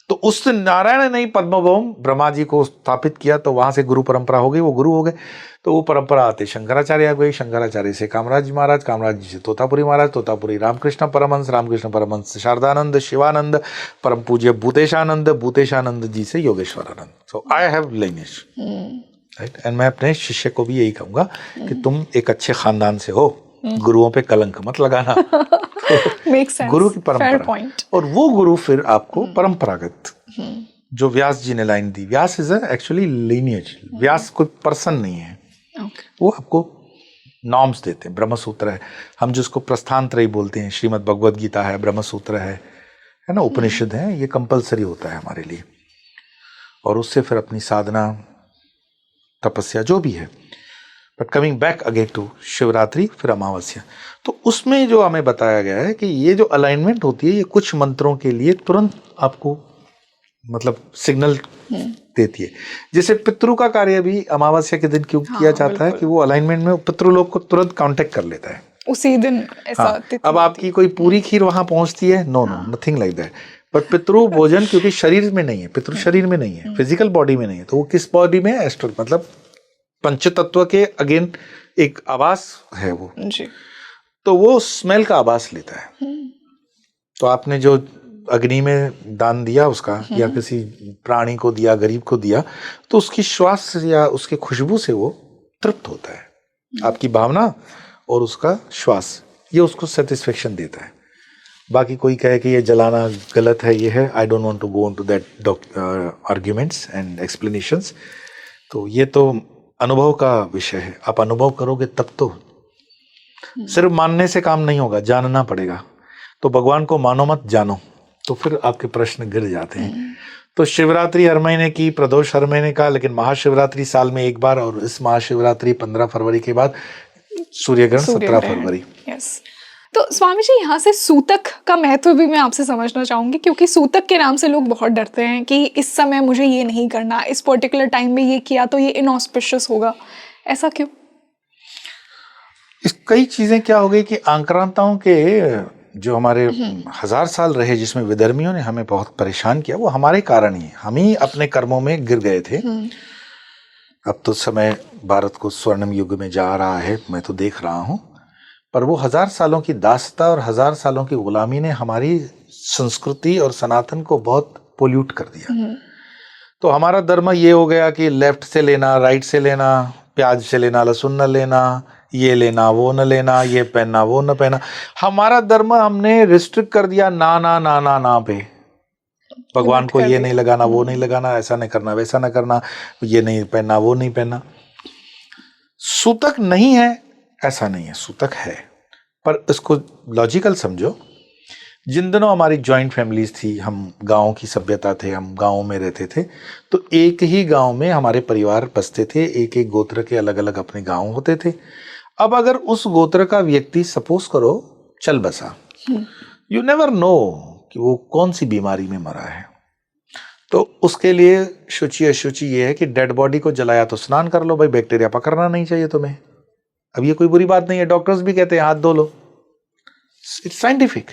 तो उस नारायण ने ही पद्मभुवम ब्रह्मा जी को स्थापित किया, तो वहां से गुरु परंपरा हो गई, वो गुरु हो गए। तो वो परंपरा आते शंकराचार्य आ गई, शंकराचार्य से कामराज जी महाराज, कामराज जी से तोतापुरी महाराज, तोतापुरी रामकृष्ण परमहंस, रामकृष्ण परमहंस शारदानंद, शिवानंद, परम पूज्य भूतेशानंद, भूतेशानंद जी से Yogeshwarananda. So I have lineage, right. And मैं अपने शिष्य को भी यही कहूंगा कि तुम एक अच्छे खानदान से हो, गुरुओं पे कलंक मत लगाना। तो गुरु की परंपरा, और वो गुरु फिर आपको परंपरागत, जो व्यास जी ने लाइन दी, Vyas is actually lineage, Vyas कोई पर्सन नहीं है। वो आपको नॉर्म्स देते हैं। ब्रह्म सूत्र है, हम जिसको प्रस्थान त्रयी बोलते हैं, श्रीमद् भगवद गीता है, ब्रह्म सूत्र है ना, उपनिषद है, ये कंपलसरी होता है हमारे लिए। और उससे फिर अपनी साधना, तपस्या जो भी है but coming back again to Shivratri फिर अमावस्या, तो उसमें जो हमें बताया गया है कि ये जो अलाइनमेंट होती है ये कुछ मंत्रों के लिए तुरंत आपको मतलब सिग्नल देती है। जैसे पितरों का कार्य भी अमावस्या के दिन क्यों किया जाता है कि वो अलाइनमेंट में पितृलोक को तुरंत कांटेक्ट कर लेता है उसी दिन ऐसा। हाँ, अब आपकी कोई पूरी खीर वहां पहुंचती है, no no nothing like that, but पितृ भोजन क्योंकि शरीर में नहीं है, पितृ शरीर में नहीं है, फिजिकल बॉडी में नहीं है, तो वो किस बॉडी में है, एस्ट्रल मतलब पंचतत्व के अगेन एक आवास है वो जी। तो वो स्मेल का आवास लेता है। तो आपने जो अग्नि में दान दिया उसका या किसी प्राणी को दिया, गरीब को दिया, तो उसकी श्वास या उसकी खुशबू से वो तृप्त होता है। आपकी भावना और उसका श्वास ये उसको सेटिस्फेक्शन देता है। बाकी कोई कहे कि ये जलाना गलत है, ये है, I don't want to go into that arguments and explanations. तो ये तो अनुभव का विषय है, आप अनुभव करोगे तब तो। सिर्फ मानने से काम नहीं होगा, जानना पड़ेगा। तो भगवान को मानो मत जानो, तो फिर आपके प्रश्न गिर जाते हैं। तो शिवरात्रि हर महीने की, प्रदोष हर महीने का, लेकिन महाशिवरात्रि साल में एक बार, और इस महाशिवरात्रि 15 फरवरी के बाद सूर्य ग्रहण 17 फरवरी। यस। तो स्वामी जी यहाँ से सूतक का महत्व भी मैं आपसे समझना चाहूंगी, क्योंकि सूतक के नाम से लोग बहुत डरते हैं कि इस समय मुझे ये नहीं करना, इस पर्टिकुलर टाइम में ये किया तो ये इनऑस्पिशियस होगा, ऐसा क्यों? इस कई चीजें क्या हो गई कि आक्रांताओं के जो हमारे 1000 साल रहे, जिसमें विधर्मियों ने हमें बहुत परेशान किया, वो हमारे कारण ही, हम ही अपने कर्मों में गिर गए थे। अब तो समय भारत को स्वर्णिम युग में जा रहा है, मैं तो देख रहा हूं, पर वो 1000 सालों की दासता और 1000 सालों की गुलामी ने हमारी संस्कृति और सनातन को बहुत पोल्यूट कर दिया। तो हमारा धर्म ये हो गया कि लेफ्ट से लेना, राइट से लेना, प्याज से लेना, लहसुन न लेना, ये लेना वो न लेना, ये पहनना वो न पहना। हमारा धर्म हमने रिस्ट्रिक्ट कर दिया ना ना ना ना ना पे। भगवान को ये नहीं लगाना, वो नहीं लगाना, ऐसा नहीं करना, वैसा नहीं करना, ये नहीं पहनना, वो नहीं पहनना। सूतक नहीं है ऐसा नहीं है, सूतक है, पर इसको लॉजिकल समझो। जिन दिनों हमारी जॉइंट फैमिलीज थी, हम गांव की सभ्यता थे, हम गांव में रहते थे, तो एक ही गांव में हमारे परिवार बसते थे, एक एक गोत्र के अलग अलग अपने गांव होते थे। अब अगर उस गोत्र का व्यक्ति सपोज करो चल बसा, यू नेवर नो कि वो कौन सी बीमारी में मरा है, तो उसके लिए शुचि अशुचि ये है कि डेड बॉडी को जलाया तो स्नान कर लो भाई, बैक्टीरिया पकड़ना नहीं चाहिए तुम्हें। अब ये कोई बुरी बात नहीं है, डॉक्टर्स भी कहते हैं हाथ धो लो, इट्स साइंटिफिक।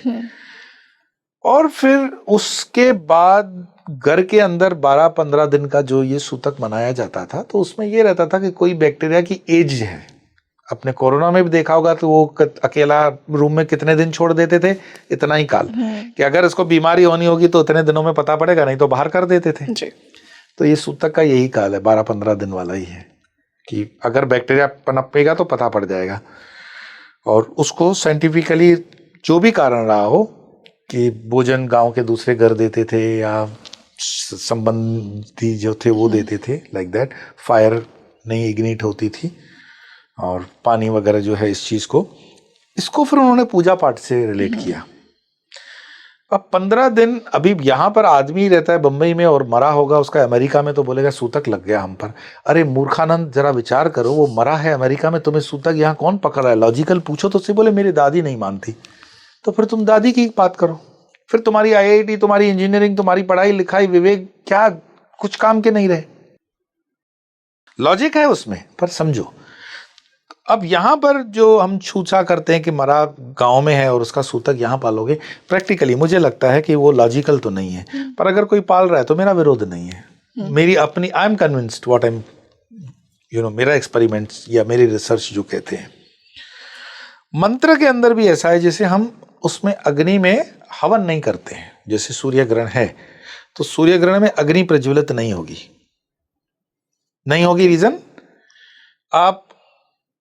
और फिर उसके बाद घर के अंदर 12-15 दिन का जो ये सूतक मनाया जाता था, तो उसमें ये रहता था कि कोई बैक्टीरिया की एज है। अपने कोरोना में भी देखा होगा तो वो अकेला रूम में कितने दिन छोड़ देते थे, इतना ही काल, कि अगर इसको बीमारी होनी होगी तो इतने दिनों में पता पड़ेगा, नहीं तो बाहर कर देते थे जी। तो ये सूतक का यही काल है, 12-15 दिन वाला ही है, कि अगर बैक्टीरिया पनपेगा तो पता पड़ जाएगा। और उसको साइंटिफिकली जो भी कारण रहा हो कि भोजन गांव के दूसरे घर देते थे या संबंधी जो थे वो देते थे, लाइक दैट, फायर नहीं इग्निट होती थी, और पानी वगैरह जो है इस चीज को, इसको फिर उन्होंने पूजा पाठ से रिलेट किया। अब 15 दिन, अभी यहाँ पर आदमी रहता है बंबई में और मरा होगा उसका अमेरिका में, तो बोलेगा सूतक लग गया हम पर। अरे मूर्खानंद, जरा विचार करो, वो मरा है अमेरिका में, तुम्हें सूतक यहाँ कौन पकड़ रहा है? लॉजिकल पूछो तो उससे बोले मेरी दादी नहीं मानती, तो फिर तुम दादी की बात करो। फिर तुम्हारी आईआईटी, तुम्हारी इंजीनियरिंग, तुम्हारी पढ़ाई लिखाई, विवेक क्या कुछ काम के नहीं रहे? लॉजिक है उसमें, पर समझो। अब यहाँ पर जो हम छूछा करते हैं कि मरा गांव में है और उसका सूतक यहाँ पालोगे, प्रैक्टिकली मुझे लगता है कि वो लॉजिकल तो नहीं है, पर अगर कोई पाल रहा है तो मेरा विरोध नहीं है। मेरी अपनी, I am convinced what I am, मेरा एक्सपेरिमेंट्स या मेरी रिसर्च जो कहते हैं। मंत्र के अंदर भी ऐसा है, जैसे हम उसमें अग्नि में हवन नहीं करते हैं, जैसे सूर्य ग्रहण है तो सूर्य ग्रहण में अग्नि प्रज्वलित नहीं होगी। रीजन, आप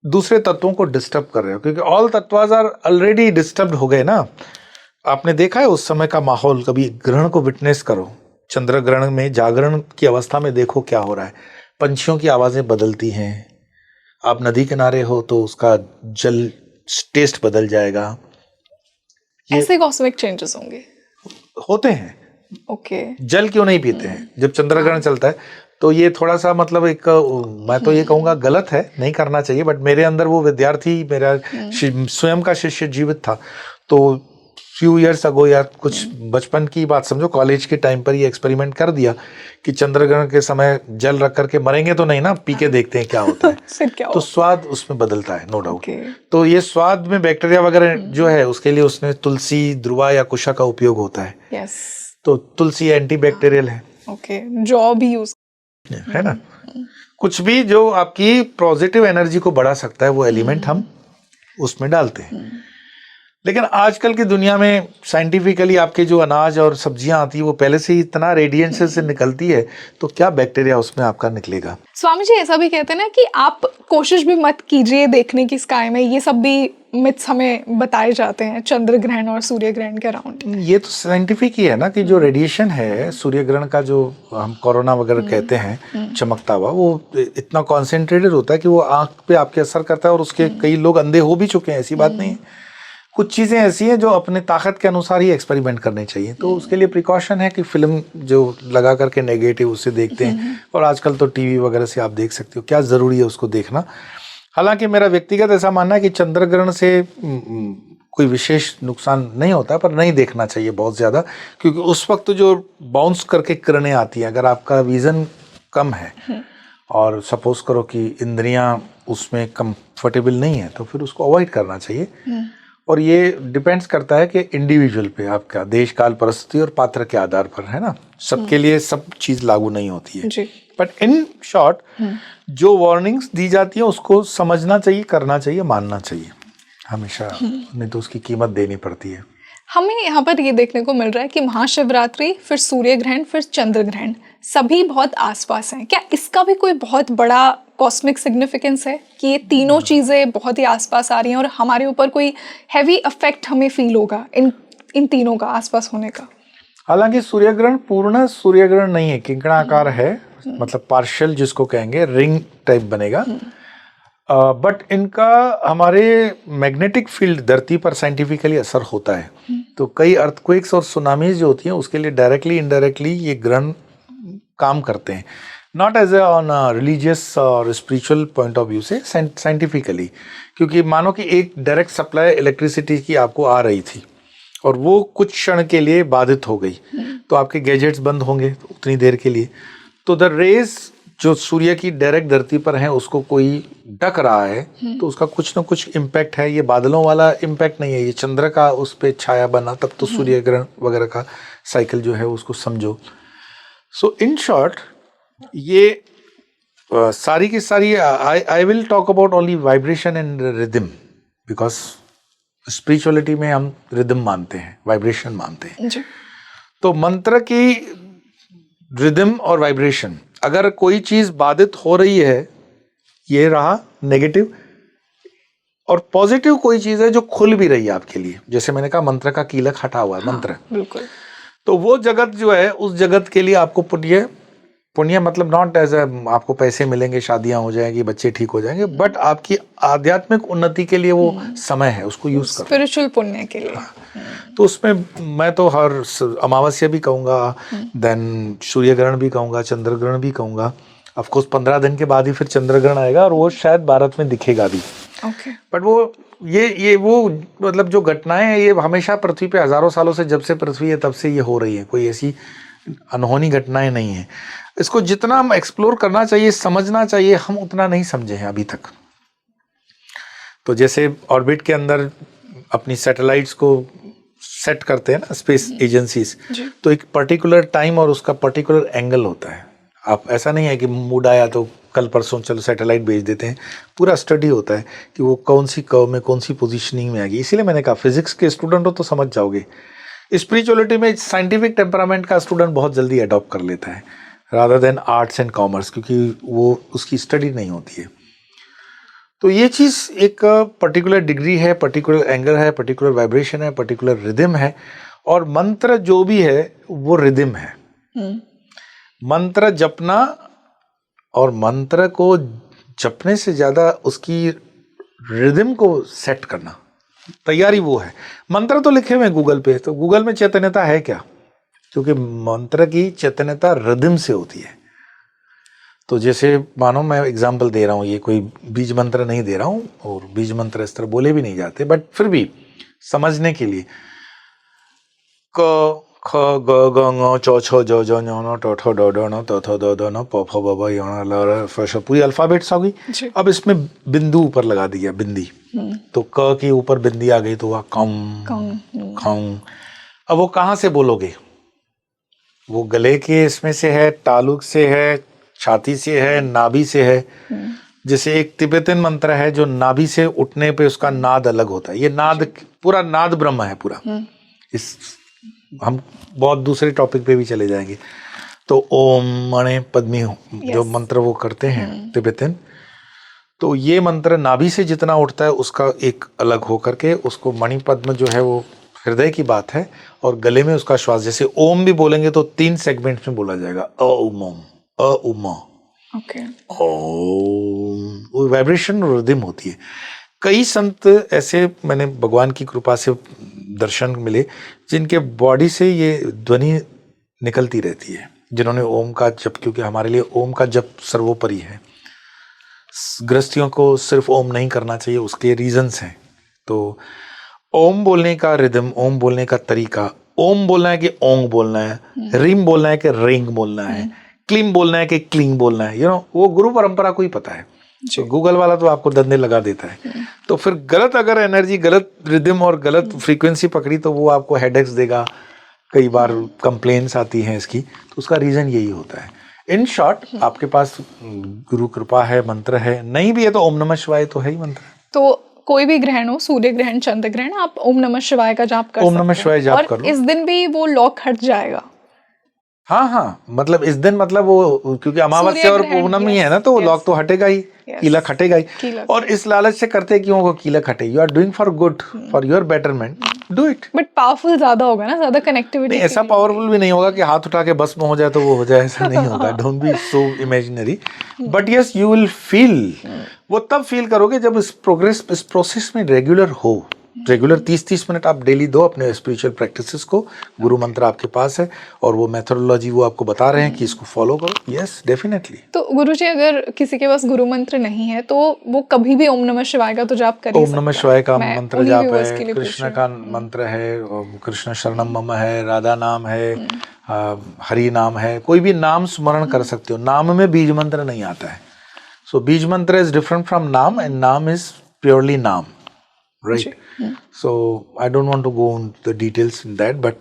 दूसरे तत्वों को डिस्टर्ब कर रहे हो, क्योंकि ऑल तत्वास आर ऑलरेडी डिस्टर्ब हो गए ना। आपने देखा है उस समय का माहौल, कभी ग्रहण को विटनेस करो, चंद्र ग्रहण में जागरण की अवस्था में देखो क्या हो रहा है, पंछियों की आवाजें बदलती हैं। आप नदी किनारे हो तो उसका जल टेस्ट बदल जाएगा। ऐसे कॉस्मिक चेंजेस होंगे, होते हैं। ओके। जल क्यों नहीं पीते हैं जब चंद्र ग्रहण चलता है? तो ये थोड़ा सा मतलब एक मैं तो ये कहूँगा गलत है, नहीं करना चाहिए, बट मेरे अंदर वो विद्यार्थी मेरा स्वयं का शिष्य जीवित था, तो फ्यू इयर्स अगो या कुछ बचपन की बात समझो, कॉलेज के टाइम पर ये एक्सपेरिमेंट कर दिया कि चंद्रग्रहण के समय जल रख करके मरेंगे तो नहीं ना, पी के देखते हैं क्या होता है। फिर क्या तो होगा? स्वाद उसमें बदलता है, नो डाउट। Okay. तो ये स्वाद में बैक्टीरिया वगैरह जो है उसके लिए उसमें तुलसी, ध्रुवा या कुशा का उपयोग होता है। Yes. तो तुलसी एंटी बैक्टीरियल है, Okay. जौ भी यूज है ना। कुछ भी जो आपकी पॉजिटिव एनर्जी को बढ़ा सकता है वो एलिमेंट हम उसमें डालते हैं। लेकिन आजकल की दुनिया में साइंटिफिकली आपके जो अनाज और सब्जियां आती है वो पहले से ही इतना रेडिएंस से निकलती है, तो क्या बैक्टीरिया उसमें आपका निकलेगा। स्वामी जी ऐसा भी कहते हैं ना कि आप कोशिश भी मत कीजिए देखने की स्काई में, ये सब भी मिथ्स हमें बताए जाते हैं चंद्र ग्रहण और सूर्य ग्रहण के अराउंड। ये तो साइंटिफिक ही है ना कि जो रेडिएशन है सूर्य ग्रहण का, जो हम कोरोना वगैरह कहते हैं चमकता हुआ, वो इतना कॉन्सेंट्रेटेड होता है कि वो आंख पे आपके असर करता है, और उसके कई लोग अंधे हो भी चुके हैं, ऐसी बात नहीं है। कुछ चीज़ें ऐसी हैं जो अपने ताकत के अनुसार ही एक्सपेरिमेंट करने चाहिए, तो उसके लिए प्रिकॉशन है कि फिल्म जो लगा करके नेगेटिव उसे देखते हैं, और आजकल तो टीवी वगैरह से आप देख सकते हो, क्या ज़रूरी है उसको देखना। हालांकि मेरा व्यक्तिगत ऐसा मानना है कि चंद्र ग्रहण से कोई विशेष नुकसान नहीं होता, पर नहीं देखना चाहिए बहुत ज़्यादा, क्योंकि उस वक्त जो बाउंस करके किरणें आती हैं, अगर आपका विज़न कम है और सपोज करो कि इंद्रियां उसमें कंफर्टेबल नहीं है, तो फिर उसको अवॉइड करना चाहिए। और ये डिपेंड्स करता है कि इंडिविजुअल पे, आपका देश काल परिस्थिति और पात्र के आधार पर, है ना। सबके लिए सब चीज़ लागू नहीं होती है, बट इन शॉर्ट जो वार्निंग्स दी जाती है उसको समझना चाहिए, करना चाहिए, मानना चाहिए हमेशा, नहीं तो उसकी कीमत देनी पड़ती है। हमें यहाँ पर ये देखने को मिल रहा है कि महाशिवरात्रि, फिर सूर्य ग्रहण, फिर चंद्र ग्रहण सभी बहुत आसपास हैं। क्या इसका भी कोई बहुत बड़ा कॉस्मिक सिग्निफिकेंस है कि ये तीनों चीज़ें बहुत ही आसपास आ रही हैं और हमारे ऊपर कोई हैवी इफेक्ट हमें फील होगा इन तीनों का आसपास होने का? हालांकि सूर्य ग्रहण पूर्ण सूर्य ग्रहण नहीं है, किंकणाकार है, मतलब पार्शियल जिसको कहेंगे, रिंग टाइप बनेगा। बट इनका हमारे मैग्नेटिक फील्ड धरती पर साइंटिफिकली असर होता है, तो कई अर्थक्वेक्स और सुनामीज जो होती हैं उसके लिए डायरेक्टली इनडायरेक्टली ये ग्रहण काम करते हैं, not as a on religious और स्पिरिचुअल पॉइंट ऑफ व्यू से, साइंटिफिकली। क्योंकि मानो कि एक डायरेक्ट सप्लाई इलेक्ट्रिसिटी की आपको आ रही थी और वो कुछ क्षण के लिए बाधित हो गई, तो आपके गैजेट्स बंद होंगे उतनी देर के लिए, तो द रेज जो सूर्य की डायरेक्ट धरती पर है उसको कोई ढक रहा है, तो उसका कुछ ना कुछ इम्पैक्ट है। ये बादलों वाला इम्पैक्ट नहीं है, ये चंद्र का उस पर छाया बना, तब तो सूर्य ग्रहण वगैरह का साइकिल जो है उसको समझो। सो इन शॉर्ट ये सारी की सारी, I will talk about only vibration and rhythm, because spirituality में हम रिदम मानते हैं, वाइब्रेशन मानते हैं। तो मंत्र की रिदम और वाइब्रेशन, अगर कोई चीज बाधित हो रही है, ये रहा नेगेटिव, और पॉजिटिव कोई चीज है जो खुल भी रही है आपके लिए, जैसे मैंने कहा मंत्र का कीलक हटा हुआ है, मंत्र, बिल्कुल, तो वो जगत जो है उस जगत के लिए आपको पुण्य मतलब नॉट एज ए आपको पैसे मिलेंगे, शादियां हो जाएंगी, बच्चे ठीक हो जाएंगे, बट आपकी आध्यात्मिक उन्नति के लिए वो समय है, उसको यूज करो, स्पिरिचुअल पुण्य के लिए। तो उसमें मैं तो हर अमावस्या भी कहूँगा, देन सूर्य ग्रहण भी कहूँगा, चंद्र ग्रहण भी कहूँगा। ऑफ कोर्स 15 दिन के बाद ही फिर चंद्र ग्रहण आएगा और वो शायद भारत में दिखेगा भी। बट वो ये वो मतलब जो घटनाएं हैं ये हमेशा पृथ्वी पे हजारों सालों से, जब से पृथ्वी है तब से ये हो रही है, कोई ऐसी अनहोनी घटनाएं नहीं है। इसको जितना हम एक्सप्लोर करना चाहिए, समझना चाहिए, हम उतना नहीं समझे हैं अभी तक। तो जैसे ऑर्बिट के अंदर अपनी सैटेलाइट्स को सेट करते हैं ना स्पेस एजेंसीज, तो एक पर्टिकुलर टाइम और उसका पर्टिकुलर एंगल होता है। आप ऐसा नहीं है कि मूड आया तो कल परसों चलो सैटेलाइट भेज देते हैं, पूरा स्टडी होता है कि वो कौन सी कर्व में कौन सी पोजीशनिंग में आएगी। इसीलिए मैंने कहा फिजिक्स के स्टूडेंट हो तो समझ जाओगे। स्पिरिचुअलिटी में साइंटिफिक टेम्परामेंट का स्टूडेंट बहुत जल्दी अडॉप्ट कर लेता है rather than arts and commerce, क्योंकि वो उसकी स्टडी नहीं होती है। तो ये चीज़ एक पर्टिकुलर डिग्री है, पर्टिकुलर एंगल है, पर्टिकुलर वाइब्रेशन है, पर्टिकुलर रिदम है, और मंत्र जो भी है वो रिदम है। मंत्र जपना और मंत्र को जपने से ज़्यादा उसकी रिदम को सेट करना, तैयारी वो है। मंत्र तो लिखे हुए हैं गूगल पे, तो गूगल में चैतन्यता है क्या? क्योंकि मंत्र की चैतन्यता रिदम से होती है। तो जैसे मानो मैं एग्जाम्पल दे रहा हूँ, ये कोई बीज मंत्र नहीं दे रहा हूँ और बीज मंत्र इस तरह बोले भी नहीं जाते, बट फिर भी समझने के लिए क ख ग ग ङ च छ ज ज ञ न ट ठ ड ढ न त थ द द न प फ ब भ य न ल र फ श, पूरी अल्फाबेट्स आ गई। जी। अब इसमें बिंदु ऊपर लगा दिया, बिंदी, तो क के ऊपर बिंदी आ गई तो हुआ कम खं। अब वो कहाँ से बोलोगे? वो गले के इसमें से है, तालुक से है, छाती से है, नाभि से है। जैसे एक तिब्बतन मंत्र है जो नाभि से उठने पे उसका नाद अलग होता है। ये नाद पूरा नाद ब्रह्म है पूरा। इस हम बहुत दूसरे टॉपिक पे भी चले जाएंगे। तो ओम मणे पद्मी जो मंत्र वो करते हैं तिब्बतन, तो ये मंत्र नाभि से जितना उठता है उसका एक अलग हो करके उसको मणि पद्म जो है वो हृदय की बात है, और गले में उसका श्वास, जैसे ओम भी बोलेंगे तो 3 सेगमेंट्स में बोला जाएगा, अ उम ओम, अ उम ओके, ओम, वो वाइब्रेशन और रिदम होती है। कई संत ऐसे मैंने भगवान की कृपा से दर्शन मिले जिनके बॉडी से ये ध्वनि निकलती रहती है, जिन्होंने ओम का जप, क्योंकि हमारे लिए ओम का जप सर्वोपरि है। गृहस्थियों को सिर्फ ओम नहीं करना चाहिए, उसके रीजंस हैं। तो ओम बोलने का रिदम, ओम बोलने का तरीका, ओम बोलना है कि ओंग बोलना है, रीम बोलना है कि रिंग बोलना है, क्लीम बोलना है कि क्लिंग बोलना है, वो गुरु परंपरा को ही पता है। तो गूगल वाला तो आपको धंधे लगा देता है। तो फिर गलत अगर एनर्जी, गलत रिदम और गलत फ्रीक्वेंसी पकड़ी तो वो आपको हेडेक्स देगा, कई बार कंप्लेन्स आती हैं इसकी। तो उसका रीजन यही होता है। इन शॉर्ट, आपके पास गुरु कृपा है, मंत्र है, नहीं भी है तो ओम नमः शिवाय तो है ही मंत्र। तो कोई भी ग्रहण हो, सूर्य ग्रहण, चंद्र ग्रहण, आप ओम नमः शिवाय का जाप कर सकते हैं। ओम नमः शिवाय जाप कर लो। इस दिन भी वो लॉक हट जाएगा। हाँ, मतलब इस दिन, मतलब वो क्योंकि अमावस्या और पूर्णमी है ना, तो लॉक तो हटेगा ही, कीलक हटेगा ही। और इस लालच से करते क्यों को कीलक हटे? You are doing for good, for your betterment, do it. But powerful ज्यादा होगा ना, ज्यादा कनेक्टिविटी। ऐसा पावरफुल भी नहीं होगा कि हाथ उठा के बस में हो जाए तो वो हो जाए, ऐसा नहीं होगा। Don't be so imaginary, but yes you will feel. वो तब फील करोगे जब इस प्रोसेस में रेगुलर हो। रेगुलर 30-30 मिनट आप डेली दो अपने स्पिरिचुअल प्रैक्टिसेस को। गुरु मंत्र आपके पास है और वो मेथोडोलॉजी वो आपको बता रहे हैं कि इसको फॉलो करो। Yes, definitely. तो गुरुजी, अगर किसी के पास गुरु मंत्र नहीं है तो वो कभी भी ओम नमः शिवाय का तो जाप कर ही सकता है। ओम नमः शिवाय का मंत्र जाप है, कृष्ण का मंत्र है, कृष्ण शरणम मम है, राधा नाम है, हरि नाम है, कोई भी नाम स्मरण कर सकते हो। नाम में बीज मंत्र नहीं आता है। सो बीज मंत्र इज डिफरेंट फ्रॉम नाम, एंड नाम इज प्योरली नाम, right? So I don't want to go into the details in that, but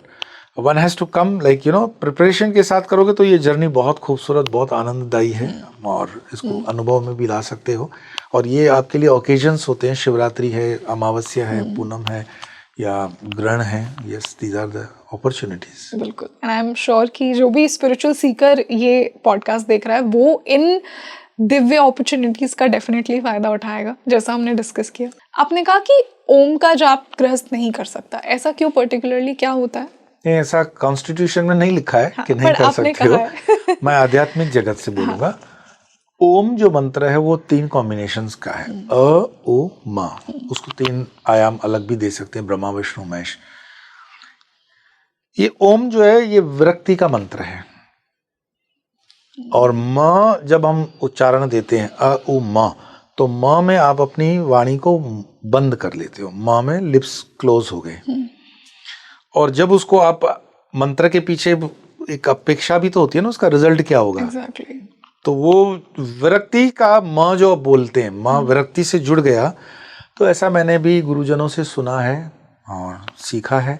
one has to come, like preparation के साथ करोगे तो ये जर्नी बहुत खूबसूरत, बहुत आनंददायी है, और इसको अनुभव में भी ला सकते हो। और ये आपके लिए ओकेजन्स होते हैं, शिवरात्रि है, अमावस्या है, पूनम है, या ग्रहण है। Yes, these are the opportunities. बिल्कुल। एंड आई एम श्योर कि जो भी स्पिरिचुअल सीकर ये पॉडकास्ट देख रहा है वो इन दिव्य अपॉर्चुनिटीज का डेफिनेटली फायदा उठाएगा, जैसा हमने डिस्कस किया। आपने कहा कि ओम का जाप गृहस्थ नहीं कर सकता, ऐसा क्यों? पर्टिकुलरली क्या होता है? नहीं, ऐसा कॉन्स्टिट्यूशन में नहीं लिखा है कि नहीं कर सकते हो। मैं आध्यात्मिक जगत से बोलूंगा। ओम जो मंत्र है वो 3 कॉम्बिनेशंस का है, अ ओ म। उसको 3 आयाम अलग भी दे सकते हैं, ब्रह्मा विष्णु महेश। ये ओम जो है ये विरक्ति का मंत्र है, और म जब हम उच्चारण देते हैं अ उ म, तो म में आप अपनी वाणी को बंद कर लेते हो, म में लिप्स क्लोज हो गए। और जब उसको आप मंत्र के पीछे एक अपेक्षा भी तो होती है ना, उसका रिजल्ट क्या होगा। Exactly. तो वो विरक्ति का म जो बोलते हैं, म विरक्ति से जुड़ गया। तो ऐसा मैंने भी गुरुजनों से सुना है और सीखा है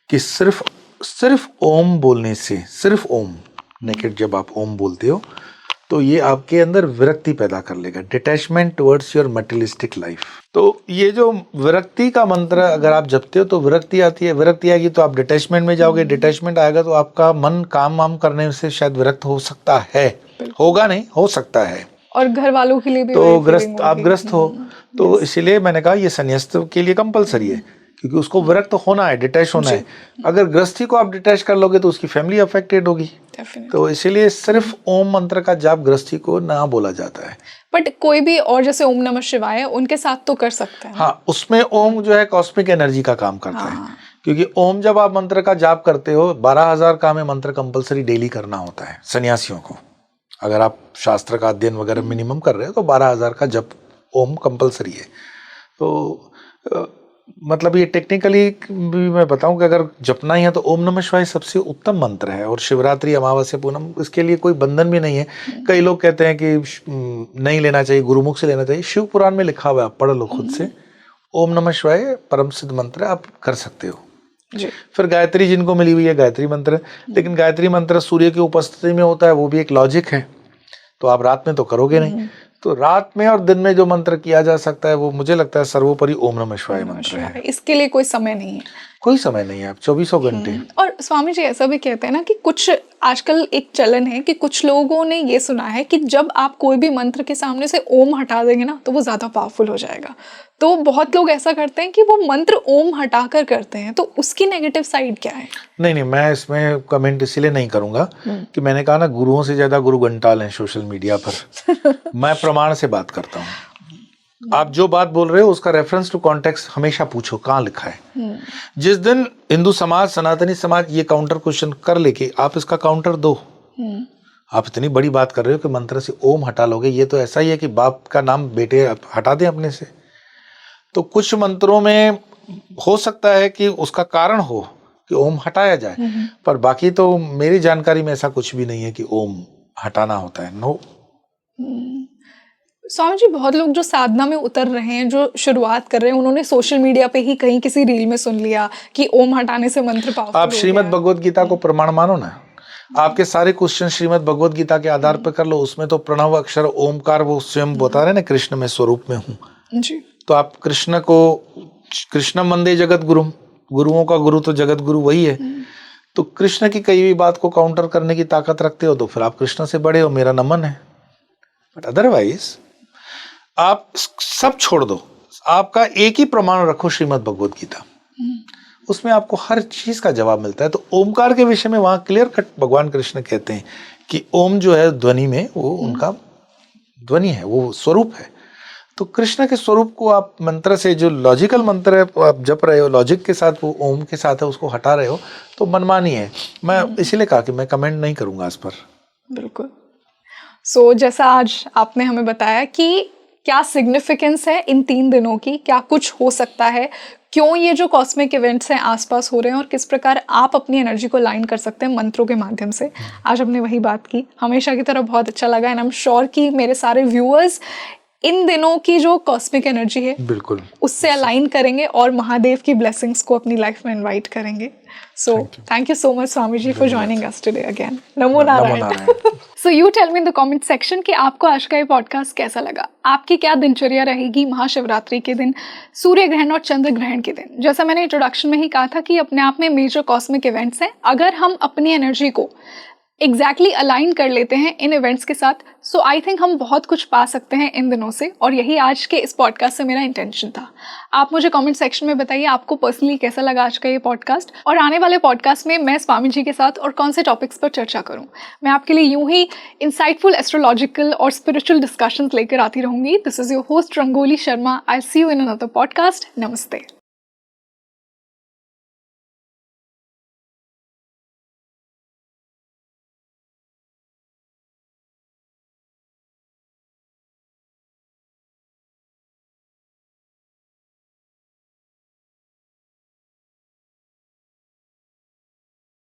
कि सिर्फ ओम बोलने से, सिर्फ ओम नेकेड जब आप ओम बोलते हो तो ये आपके अंदर विरक्ति पैदा कर लेगा, detachment towards your materialistic life. तो ये जो विरक्ति का मंत्र अगर आप जपते हो तो विरक्ति आती है, विरक्ति आएगी तो आप डिटैचमेंट में जाओगे, डिटैचमेंट आएगा तो आपका मन काम वाम करने से शायद विरक्त हो सकता है, होगा नहीं, हो सकता है। और घर वालों के लिए भी तो ग्रस्त, आप ग्रस्त हो, तो इसीलिए मैंने कहा ये संन्यास्त के लिए कंपलसरी है, क्योंकि उसको विरक्त होना है, डिटैच होना है। अगर गृहस्थी को आप डिटैच कर लोगे तो उसकी फैमिली अफेक्टेड होगी। तो इसीलिए सिर्फ ओम मंत्र का जाप गृहस्थी को ना बोला जाता है। बट कोई भी और जैसे ओम नमः शिवाय उनके साथ तो कर सकते हैं। हाँ, उसमें ओम जो है कॉस्मिक एनर्जी का काम करता है, क्योंकि ओम जब आप मंत्र का जाप करते हो 12,000 का में मंत्र कंपलसरी डेली करना होता है सन्यासियों को। अगर आप शास्त्र का अध्ययन वगैरह मिनिमम कर रहे हो तो 12,000 का जप ओम कंपलसरी है। तो मतलब ये टेक्निकली भी मैं बताऊं कि अगर जपना ही है तो ओम नमः शिवाय सबसे उत्तम मंत्र है। और शिवरात्रि, अमावस्या, पूनम, इसके लिए कोई बंधन भी नहीं है। कई लोग कहते हैं कि नहीं लेना चाहिए, गुरुमुख से लेना चाहिए। शिव पुराण में लिखा हुआ है, आप पढ़ लो खुद से। ओम नमः शिवाय परम सिद्ध मंत्र है, आप कर सकते हो जी। फिर गायत्री जिनको मिली हुई है, गायत्री मंत्र, लेकिन गायत्री मंत्र सूर्य की उपस्थिति में होता है, वो भी एक लॉजिक है। तो आप रात में तो करोगे नहीं, तो रात में और दिन में जो मंत्र किया जा सकता है वो मुझे लगता है सर्वोपरि ओम नमः शिवाय मंत्र है। इसके लिए कोई समय नहीं है, कोई समय नहीं है, आप 24 घंटे। और स्वामी जी ऐसा भी कहते हैं ना कि कुछ आजकल एक चलन है कि कुछ लोगों ने ये सुना है कि जब आप कोई भी मंत्र के सामने से ओम हटा देंगे ना तो वो ज्यादा पावरफुल हो जाएगा। तो बहुत लोग ऐसा करते हैं कि वो मंत्र ओम हटाकर करते हैं, तो उसकी नेगेटिव साइड क्या है? नहीं, मैं इसमें कमेंट इसीलिए नहीं करूंगा कि मैंने कहा ना, गुरुओं से ज्यादा गुरु घंटाल हैं सोशल मीडिया पर। मैं प्रमाण से बात करता हूँ। आप जो बात बोल रहे हो उसका रेफरेंस टू कॉन्टेक्स्ट हमेशा पूछो, कहाँ लिखा है। जिस दिन हिंदू समाज, सनातनी समाज ये काउंटर क्वेश्चन कर लेके आप इसका काउंटर दो। आप इतनी बड़ी बात कर रहे हो कि मंत्र से ओम हटा लोगे, ये तो ऐसा ही है कि बाप का नाम बेटे हटा दें अपने से। तो कुछ मंत्रों में हो सकता है कि उसका कारण हो कि ओम हटाया जाए, पर बाकी तो मेरी जानकारी में ऐसा कुछ भी नहीं है कि ओम हटाना होता है। नो। स्वामी जी, बहुत लोग जो साधना में उतर रहे हैं, जो शुरुआत कर रहे हैं, उन्होंने सोशल मीडिया पे ही कहीं किसी रील में सुन लिया कि ओम हटाने से मंत्र पावरफुल हो आप श्रीमद् भगवद गीता को प्रमाण मानो ना। आपके सारे क्वेश्चन श्रीमद् भगवद गीता के आधार पर कर लो। उसमें तो प्रणव अक्षर ओमकार वो स्वयं बता रहे ना, कृष्ण में स्वरूप में हूँ जी। तो आप कृष्ण को, कृष्ण मंदे जगत गुरु, गुरुओं का गुरु तो जगत गुरु वही है। तो कृष्ण की कई भी बात को काउंटर करने की ताकत रखते हो तो फिर आप कृष्ण से बड़े हो, मेरा नमन है। बट अदरवाइज आप सब छोड़ दो, आपका एक ही प्रमाण रखो, श्रीमद् भगवद गीता। उसमें आपको हर चीज का जवाब मिलता है। तो ओमकार के विषय में वहां क्लियर कट भगवान कृष्ण कहते हैं कि ओम जो है ध्वनि में, वो उनका ध्वनि है, वो स्वरूप है। तो कृष्ण के स्वरूप को आप मंत्र से, जो लॉजिकल मंत्र है आप जप रहे हो, लॉजिक के साथ वो ओम के साथ है, उसको हटा रहे हो तो मनमानी है। मैं इसीलिए कहा कि मैं कमेंट नहीं करूंगा इस पर। बिल्कुल। सो जैसा आज आपने हमें बताया कि क्या सिग्निफिकेंस है इन 3 दिनों की, क्या कुछ हो सकता है, क्यों ये जो कॉस्मिक इवेंट्स हैं आसपास हो रहे हैं, और किस प्रकार आप अपनी एनर्जी को लाइन कर सकते हैं मंत्रों के माध्यम से, आज हमने वही बात की। हमेशा की तरह बहुत अच्छा लगा, एंड आई एम श्योर कि मेरे सारे व्यूअर्स इन दिनों की जो कॉस्मिक एनर्जी है बिल्कुल उससे अलाइन करेंगे और महादेव की ब्लेसिंग्स को अपनी लाइफ में इनवाइट करेंगे। So thank you so much Swami ji for joining us today again. नमो नारायण। So you tell me in the comment section कि आपको आज का ये पॉडकास्ट कैसा लगा, आपकी क्या दिनचर्या रहेगी महाशिवरात्रि के दिन, सूर्य ग्रहण और चंद्र ग्रहण के दिन। जैसा मैंने इंट्रोडक्शन में ही कहा था कि अपने आप में मेजर कॉस्मिक इवेंट्स हैं। अगर हम अपनी एनर्जी को एग्जैक्टली अलाइन कर लेते हैं इन इवेंट्स के साथ, सो आई थिंक हम बहुत कुछ पा सकते हैं इन दिनों से, और यही आज के इस पॉडकास्ट से मेरा इंटेंशन था। आप मुझे कमेंट सेक्शन में बताइए आपको पर्सनली कैसा लगा आज का ये पॉडकास्ट, और आने वाले पॉडकास्ट में मैं स्वामी जी के साथ और कौन से टॉपिक्स पर चर्चा करूं। मैं आपके लिए यूं ही इंसाइटफुल एस्ट्रोलॉजिकल और स्पिरिचुअल डिस्कशंस लेकर आती रहूंगी। This is your host Rangoli Sharma. I see you in another podcast. नमस्ते।